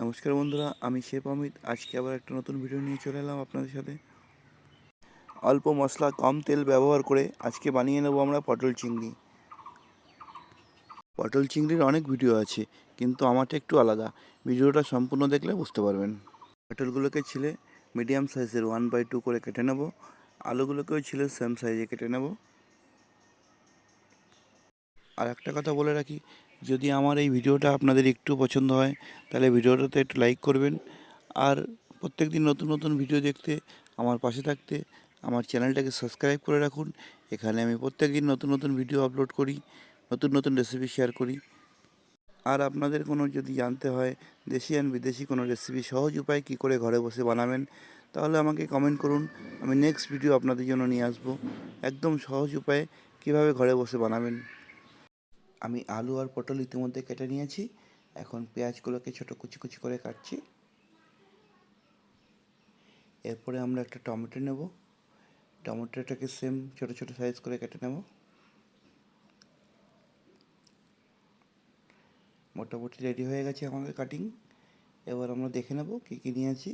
নমস্কার বন্ধুরা, আমি শেফ অমিত। আজকে আবার একটা নতুন ভিডিও নিয়ে চলে এলাম আপনাদের সাথে। অল্প মশলা কম তেল ব্যবহার করে আজকে বানিয়ে নেব আমরা পটল চিংড়ি। পটল চিংড়ির অনেক ভিডিও আছে, কিন্তু আমারটা একটু আলাদা। ভিডিওটা সম্পূর্ণ দেখলে বুঝতে পারবেন। পটলগুলোকে ছিলে মিডিয়াম সাইজের 1/2 করে কেটে নেব। আলুগুলোকেও ছিলে সেম সাইজে কেটে নেব। আর একটা কথা বলে রাখি, যদি আমার এই ভিডিওটা আপনাদের একটু পছন্দ হয় তাহলে ভিডিওটাতে একটু লাইক করবেন। আর প্রত্যেক দিন নতুন নতুন ভিডিও দেখতে আমার পাশে থাকতে আমার চ্যানেলটাকে সাবস্ক্রাইব করে রাখুন। এখানে আমি প্রত্যেক দিন নতুন নতুন ভিডিও আপলোড করি, নতুন নতুন রেসিপি শেয়ার করি। আর আপনাদের কোনো যদি জানতে হয় দেশি অ্যান্ড বিদেশি কোনো রেসিপি সহজ উপায় কী করে ঘরে বসে বানাবেন, তাহলে আমাকে কমেন্ট করুন। আমি নেক্সট ভিডিও আপনাদের জন্য নিয়ে আসবো একদম সহজ উপায়ে কীভাবে ঘরে বসে বানাবেন। আমি আলু আর পটল ইতিমধ্যে কেটে নিয়েছি। এখন পেঁয়াজগুলোকে ছোটো কুচি কুচি করে কাটছি। এরপরে আমরা একটা টমেটো নেব। টমেটোটাকে সেম ছোটো ছোটো সাইজ করে কেটে নেব। মোটামুটি রেডি হয়ে গেছে আমাদের কাটিং। এবার আমরা দেখে নেব কী কী নিয়েছি।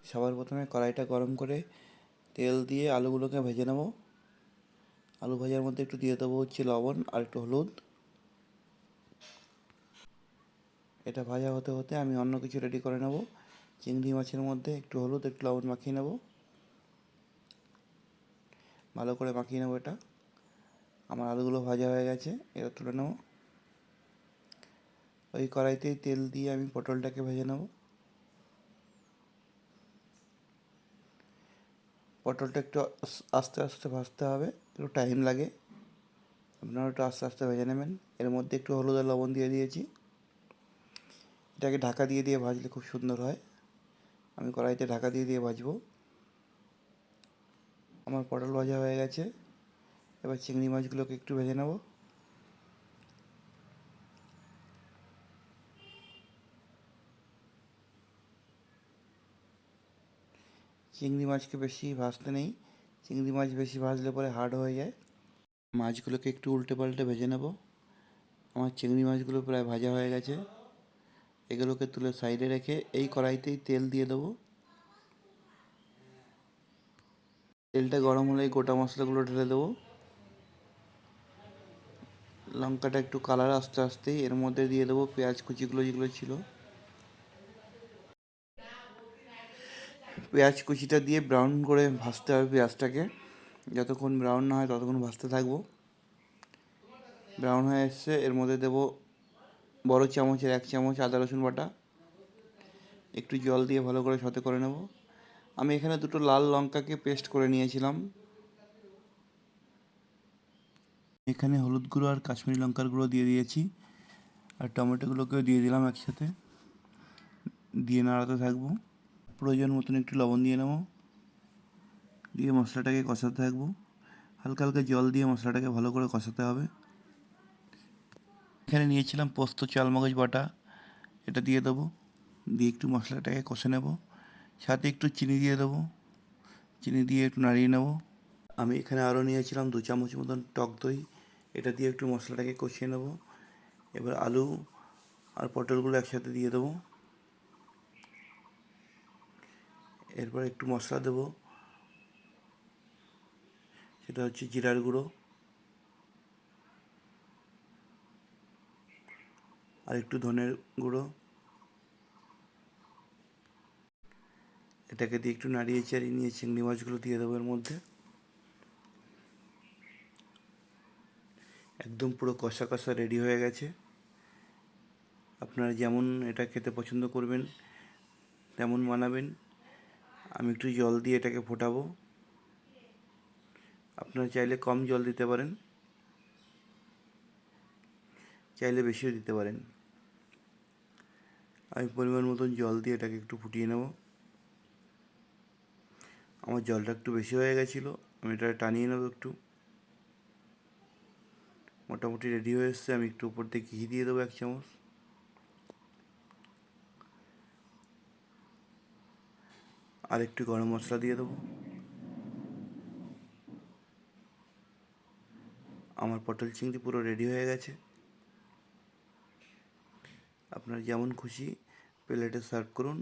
সবার প্রথমে কড়াইটা গরম করে তেল দিয়ে আলুগুলোকে ভেজে নেব। আলু ভাজার মধ্যে একটু দিয়ে দেবো হচ্ছে লবণ আর একটু হলুদ। এটা ভাজা হতে হতে আমি অন্য কিছু রেডি করে নেব। চিংড়ি মাছের মধ্যে একটু হলুদ একটু লবণ মাখিয়ে নেব। ভালো করে মাখিয়ে নেব এটা। আমার আলুগুলো ভাজা হয়ে গেছে, এটা তুলে নেব। ওই কড়াইতেই তেল দিয়ে আমি পটলটাকে ভেজে নেব। পটলটা একটু আস্তে আস্তে ভাজতে হবে, একটু টাইম লাগে। আপনারা একটু আস্তে আস্তে ভেজে নেবেন। এর মধ্যে একটু হলুদ আর লবণ দিয়ে দিয়েছি। এটাকে ঢাকা দিয়ে দিয়ে ভাজলে খুব সুন্দর হয়। আমি কড়াইতে ঢাকা দিয়ে দিয়ে ভাজবো। আমার পটল ভাজা হয়ে গেছে। এবার চিংড়ি মাছগুলোকে একটু ভেজে নেব। চিংড়ি মাছকে বেশি ভাজতে নেই, চিংড়ি মাছ বেশি ভাজলে পরে হার্ড হয়ে যায়। মাছগুলোকে একটু উল্টে পাল্টে ভেজে নেব। আমার চিংড়ি মাছগুলো প্রায় ভাজা হয়ে গেছে। এগুলোকে তুলে সাইডে রেখে এই কড়াইতেই তেল দিয়ে দেবো। তেলটা গরম হলে গোটা মশলাগুলো ঢেলে দেবো। লঙ্কাটা একটু কালার আস্তে আস্তেই এর মধ্যে দিয়ে দেবো পেঁয়াজ কুচিগুলো যেগুলো ছিল। পেঁয়াজ কুচিটা দিয়ে ব্রাউন করে ভাজতে হবে পেঁয়াজটাকে। যতক্ষণ ব্রাউন না হয় ততক্ষণ ভাজতে থাকবো। ব্রাউন হয়ে এসছে, এর মধ্যে দেবো বড় চামচের 1 চামচ আদা রসুন বাটা। একটু জল দিয়ে ভালো করে সাথে করে নেব। আমি এখানে দুটো লাল লঙ্কাকে পেস্ট করে নিয়েছিলাম। এখানে হলুদ গুঁড়ো আর কাশ্মীরি লঙ্কার গুঁড়ো দিয়ে দিয়েছি, আর টমেটোগুলোকেও দিয়ে দিলাম একসাথে। দিয়ে নাড়াতে থাকবো। প্রয়োজন মতন একটু লবণ দিয়ে নেব। দিয়ে মশলাটাকে কষাতে থাকবো। হালকা হালকা জল দিয়ে মশলাটাকে ভালো করে কষাতে হবে। এখানে নিয়েছিলাম পোস্ত চালমগজ বাটা, এটা দিয়ে দেবো। দিয়ে একটু মশলাটাকে কষে নেব। সাথে একটু চিনি দিয়ে দেবো। চিনি দিয়ে একটু নাড়িয়ে নেব। আমি এখানে আরও নিয়েছিলাম 2 চামচ মতন টক দই, এটা দিয়ে একটু মশলাটাকে কষিয়ে নেব। এবার আলু আর পটলগুলো একসাথে দিয়ে দেবো। এরপর একটু মশলা দেবো, সেটা হচ্ছে জিরার গুঁড়ো আর একটু ধনের গুঁড়ো। এটাকে দিয়ে একটু নাড়িয়ে চাড়িয়ে নিয়ে চিংড়ি মাছগুলো দিয়ে দেবো এর মধ্যে। একদম পুরো কষা কষা রেডি হয়ে গেছে। আপনারা যেমন এটা খেতে পছন্দ করবেন তেমন বানাবেন। আমি একটু জল দিয়ে এটাকে ফোটাবো। আপনারা চাইলে কম জল দিতে পারেন, চাইলে বেশিও দিতে পারেন। আমি পরিমাণ মতন জল দিয়ে এটাকে একটু ফুটিয়ে নেব। আমার জলটা একটু বেশি হয়ে গেছিলো, আমি এটা টানিয়ে নেব একটু। মোটামুটি রেডি হয়ে এসছে। আমি একটু উপর দিয়ে ঘি দিয়ে দেবো 1 চামচ। আর একটু গরম মশলা দিয়ে দেবো। আমার পটল চিংড়ি পুরো রেডি হয়ে গেছে। আপনার যেমন খুশি প্লেটে সার্ভ করুন